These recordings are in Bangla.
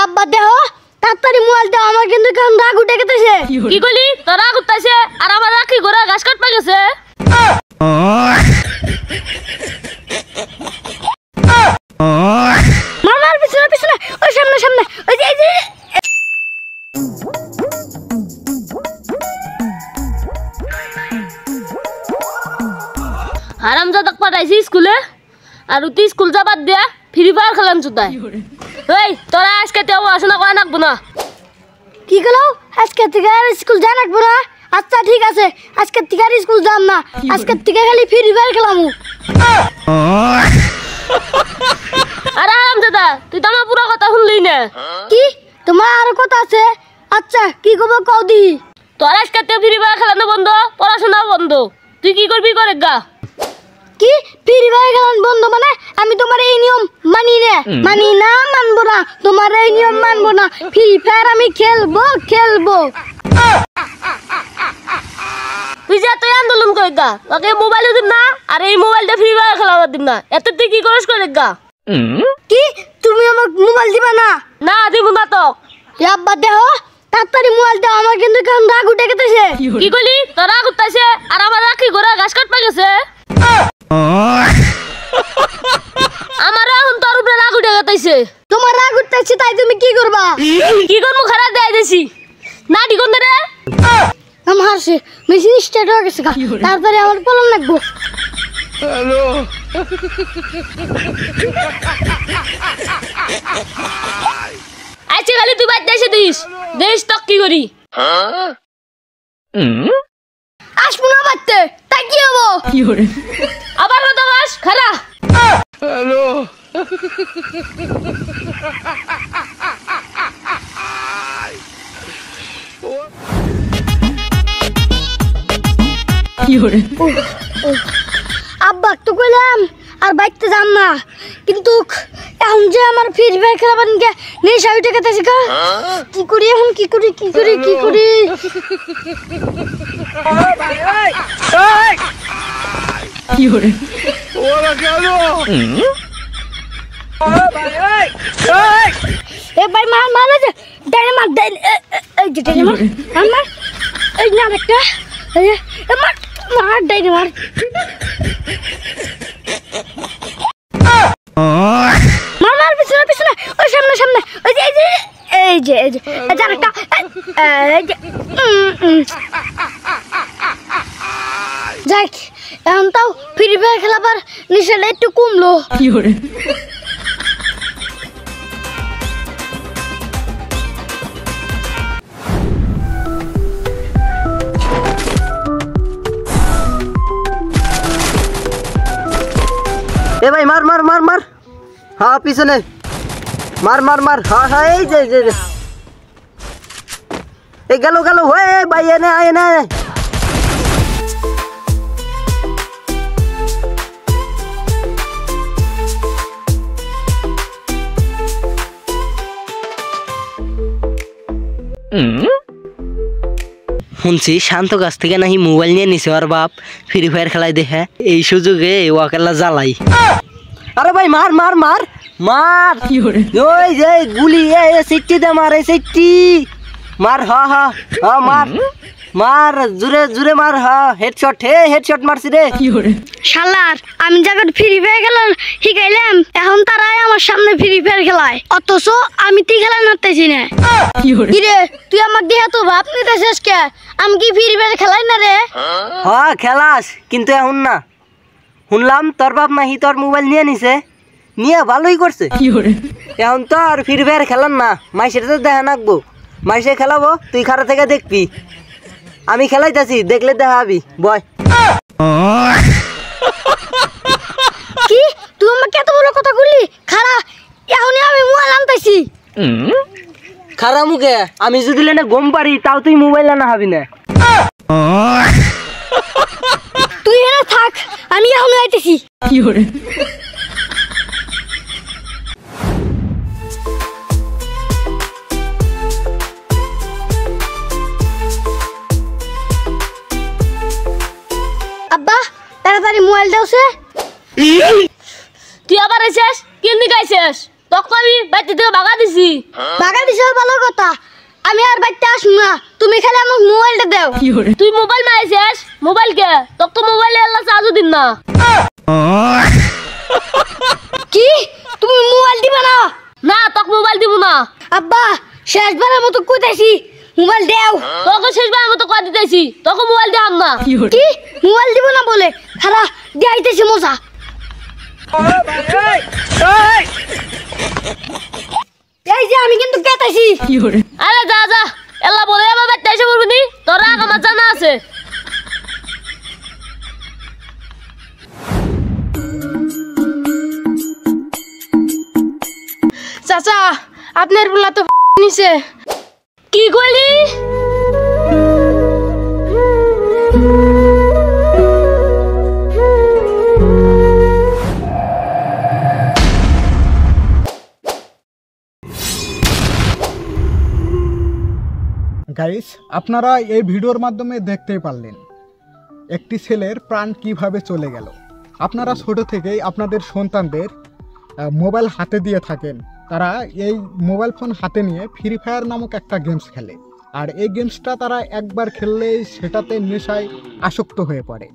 আব্বা দেহ তাড়াতাড়ি মোবাইল দাও আমার কিন্তু কান রাগ উঠে গেছে। কি কইলি তোর রাগ উঠতাছে আর আমার রাখি গোরা ঘাস কাটপা গেছে। মামার পিছনে পিছনে ওই সামনে সামনে ওই যে এই যে হারামজাদা পাঠাইছি স্কুলে আর তুই স্কুল যাবার দিয়া ফ্রি ফায়ার খেলাম চুতাই। এই তোরা আজকে তেও আসনা করা নাকবো না। কি গেলো আজকে থেকে আর স্কুল যা রাখবো না? আচ্ছা ঠিক আছে আজকে থেকে আর স্কুল যাম না, আজকে থেকে খালি ফ্রি ফায়ার খেলামু। আরে হারামজাদা তুই তো আমার পুরো কথা শুনলি না। কি তোমার আরো কথা আছে? আচ্ছা কি করবো কও দি। তোর আজকে তে ফ্রি ফায়ার খেলানো বন্ধ, পড়াশোনা বন্ধ, তুই কি করবি করে গা। কি ফ্রি ফায়ার খেলান বন্ধ মানে? আমি তোমার এই নিয়ম মানি না, মানি না, মানবো না, তোমার এই নিয়ম মানবো না। ফ্রি ফায়ার আমি খেলবো খেলবো। তুই যা তুই আন্দোলন করে গা, তোকে মোবাইল দিম না আর এই মোবাইলটা ফ্রি ফায়ার খেলাবার দিম না। এত তুই কি করিস করে গা। কি তুমি আমার মোবাইল দিবা না? না দিব না তো। আব্বা দেহ তাড়াতাড়ি মোবাইল দাও আমার কিন্তু কান রাগ উঠে গেছে। কি কইলি তোর রাগ উঠতাছে আর আমার রাখি গোরা ঘাস কাটপা গেছে। আমার এখন তোর উপরে রাগ উঠে গেছে। তোমার রাগ উঠতেছে তাই তুমি কি করবা? কি করবো খারাপ দেয় দিছি না ঠিক রে। আমার হাসি মেশিন স্টার্ট হয়ে গেছে, তাড়াতাড়ি আমার পলম লাগবো। হ্যালো আচ্ছা খালি তুই বাইর দেশে দিস দেশ তক কি করি। আসবো না বাড়তে তাই কি হবো? আবার কত মাস খারা। হ্যালো আব্বা তো কইলাম আর বাইতে যাম না, কিন্তু এখন যে আমার ফ্রি ফায়ার খেলাবার নিকে নেশা উঠে গেছে। কি করি এখন কি করি কি করি কি করি? ওরা কেন এ ভাই মার মার ডাইনে মার ডাইনে এই যে ডাইনে মার মার এই না একটা এই মার মার ডাইনে মার। মার মার পিছনে পিছনে ওই সামনে সামনে ওই যে এই যে এই যে এই যে একটা এই যে যাক এখন তাও ফ্রি ফায়ার খেলাবার নিশাটা একটু কমলো। এ ভাই মার মার মার মার, হ্যাঁ পিছনে মার মার মার, হ্যাঁ হ্যাঁ এই যে এই গেল গেল হয়ে ভাই এনে এনে। শুনছি শান্ত কাছ থেকে নাকি মোবাইল নিয়ে নিছে আর বাপ ফ্রি ফায়ার খেলাই দেখে, এই সুযোগে ওয়াকেলা জ্বালাই। আরে ভাই মার মার মার মার, ওই যে গুলি সিটটি দে মার, এই সিটটি মার, হা হা হা মার মার জুরে জুরে মার, হা হেডশট হেডশট মারছি রে। শালার আমি যখন ফ্রি ফায়ার খেলা শিখাইলাম এখন তারাই আমার সামনে ফ্রি ফায়ার খেলায়, অথচ আমি তুই খেলা নাড়তেছি না। কিরে তুই আমার দিয়ে তো ভাব নিতেছিস কে? আমি কি ফ্রি ফায়ার খেলাই না রে? হ্যাঁ খেলাস কিন্তু এখন না। শুনলাম তোর বাপ নাকি তোর মোবাইল নিয়ে নিছে, নিয়ে ভালোই করছে। এখন তো আর ফ্রি ফায়ার খেলার না, মাইসের তো দেখা নাকবো, মাইসে খেলাবো, তুই খারা থেকে দেখবি। আমি খেলাইতেছি দেখলে দেখাবি বয়। কি তুই আমাকে এত বড় কথা বললি? খারা এখনই আমি মোবাইল আনতেছি। খারা মুখে আমি যদি লেনে গম পারি তাও তুই মোবাইল আনা হবি না। তুই এনে থাক আমি এখন আইতেছি। আব্বা তাড়াতাড়ি মোবাইল দাও সে। তুই আবার আইছিস কেন গাইছিস? তখন আমি বাড়িতে থেকে বাগা দিছি। বাগা দিছ ভালো কথা, আমি আর বাড়িতে আসবো না, তুমি খালি আমাকে মোবাইলটা দাও। তুই মোবাইল মাইছিস? মোবাইল কে? তোকে তো মোবাইলে আল্লাহ চার্জও দিন না। কি তুমি মোবাইল দিবা না? না, তোকে মোবাইল দিব না। আব্বা শেষবারের মতো কইতাছি মোবাইল দাও। তোকে শেষবার মতো কয়ে দিতেছি, তোকে মোবাইল দিলাম না। কি মোবাইল দিব না বলে খারা দিয়াইতেছি মজা। এই যে আমি কিন্তু কেতাছি। আরে যা যা, এল্লা বলে আমার বাড়িতে এসে বলবি নি, তোর রাগ আমার জানা আছে। চাচা আপনার বলা তো নিছে। কি করলি? গাইস, আপনারা এই ভিডিওর মাধ্যমে দেখতেই পারলেন একটি ছেলের প্রাণ কিভাবে চলে গেল। আপনারা ছোট থেকেই আপনাদের সন্তানদের মোবাইল হাতে দিয়ে থাকেন, তারা এই মোবাইল ফোন হাতে নিয়ে ফ্রি ফায়ার নামক একটা গেমস খেলে। আর এই গেমসটা তারা একবার খেললেই সেটাতে নেশায় আসক্ত হয়ে পড়ে।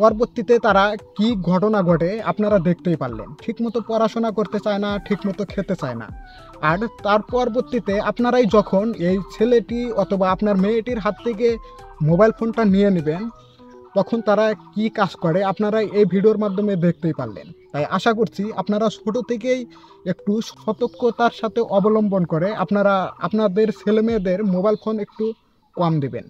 পরবর্তীতে তারা কি ঘটনা ঘটে আপনারা দেখতেই পারলেন। ঠিকমতো পড়াশোনা করতে চায় না, ঠিকমতো খেতে চায় না। আর তার পরবর্তীতে আপনারাই যখন এই ছেলেটি অথবা আপনার মেয়েটির হাত থেকে মোবাইল ফোনটা নিয়ে নেবেন, তখন তারা কি কাজ করে আপনারা এই ভিডিওর মাধ্যমে দেখতেই পারলেন। তাই আশা করছি আপনারা ছোট থেকেই একটু সতর্কতার সাথে অবলম্বন করে আপনারা আপনাদের ছেলেমেয়েদের মোবাইল ফোন একটু কম দেবেন।